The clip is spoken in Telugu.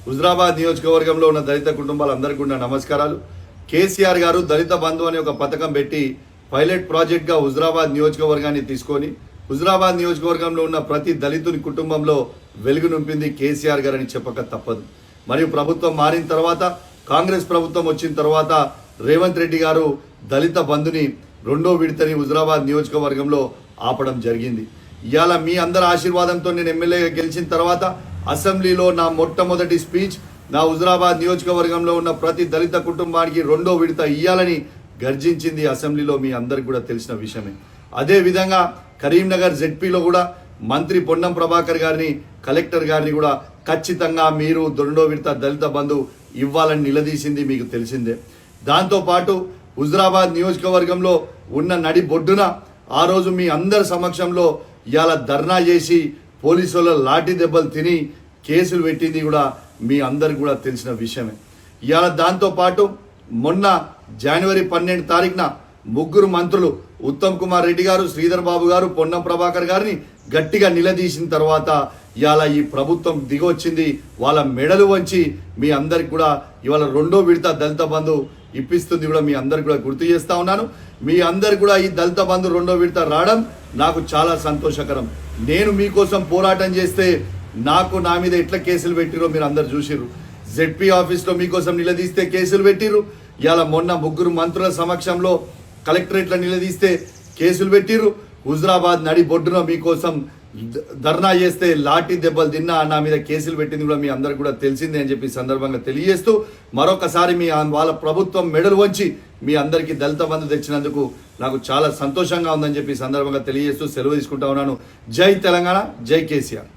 హుజరాబాద్ నియోజకవర్గంలో ఉన్న దళిత కుటుంబాలందరికీ కూడా నమస్కారాలు. కేసీఆర్ గారు దళిత బంధు అనే ఒక పథకం పెట్టి పైలట్ ప్రాజెక్ట్గా హుజరాబాద్ నియోజకవర్గాన్ని తీసుకొని హుజరాబాద్ నియోజకవర్గంలో ఉన్న ప్రతి దళితుని కుటుంబంలో వెలుగు నింపింది కేసీఆర్ గారు అని చెప్పక తప్పదు. మరియు ప్రభుత్వం మారిన తర్వాత, కాంగ్రెస్ ప్రభుత్వం వచ్చిన తర్వాత రేవంత్ రెడ్డి గారు దళిత బంధుని రెండో విడతని హుజరాబాద్ నియోజకవర్గంలో ఆపడం జరిగింది. ఇవాళ మీ అందరి ఆశీర్వాదంతో నేను ఎమ్మెల్యేగా గెలిచిన తర్వాత అసెంబ్లీలో నా మొట్టమొదటి స్పీచ్ నా హుజరాబాద్ నియోజకవర్గంలో ఉన్న ప్రతి దళిత కుటుంబానికి రెండో విడత ఇయ్యాలని గర్జించింది అసెంబ్లీలో మీ అందరికి కూడా తెలిసిన విషయమే. అదేవిధంగా కరీంనగర్ జెడ్పీలో కూడా మంత్రి పొన్నం ప్రభాకర్ గారిని, కలెక్టర్ గారిని కూడా ఖచ్చితంగా మీరు రెండో విడత దళిత బంధు ఇవ్వాలని నిలదీసింది మీకు తెలిసిందే. దాంతోపాటు హుజరాబాద్ నియోజకవర్గంలో ఉన్న నడి బొడ్డున ఆ రోజు మీ అందరి సమక్షంలో ఇవాళ ధర్నా చేసి పోలీసుల లాఠీ దెబ్బలు తిని కేసులు పెట్టింది కూడా మీ అందరికి కూడా తెలిసిన విషయమే. ఇవాళ దాంతోపాటు మొన్న జనవరి 12 తారీఖున ముగ్గురు మంత్రులు ఉత్తమ్ కుమార్ రెడ్డి గారు, శ్రీధర్ బాబు గారు, పొన్నం ప్రభాకర్ గారిని గట్టిగా నిలదీసిన తర్వాత ఇవాళ ఈ ప్రభుత్వం దిగొచ్చింది. వాళ్ళ మెడలు వంచి మీ అందరికి కూడా ఇవాళ రెండో విడత దళిత బంధు ఇప్పిస్తుంది కూడా మీ అందరికి కూడా గుర్తు చేస్తా ఉన్నాను. మీ అందరికి కూడా ఈ దళిత బంధు రెండో విడత రావడం నాకు చాలా సంతోషకరం. నేను మీకోసం పోరాటం చేస్తే నా మీద ఎట్లా కేసులు పెట్టిరో మీరు అందరు చూసిర్రు. జెడ్పీ ఆఫీస్లో మీకోసం నిలదీస్తే కేసులు పెట్టిర్రు. ఇవాళ మొన్న ముగ్గురు మంత్రుల సమక్షంలో కలెక్టరేట్లో నిలదీస్తే కేసులు పెట్టిర్రు. హుజరాబాద్ నడి బొడ్డున మీకోసం ధర్నా చేస్తే లాఠీ దెబ్బలు తిన్నా నా మీద కేసులు పెట్టింది కూడా మీ అందరికి కూడా తెలిసిందే అని చెప్పి సందర్భంగా తెలియజేస్తూ మరొకసారి మీ వాళ్ళ ప్రభుత్వం మెడలు వంచి మీ అందరికీ దళిత బంధు తెచ్చినందుకు నాకు చాలా సంతోషంగా ఉందని చెప్పి సందర్భంగా తెలియజేస్తూ సెలవు తీసుకుంటా ఉన్నాను. జై తెలంగాణ, జై కేసీఆర్.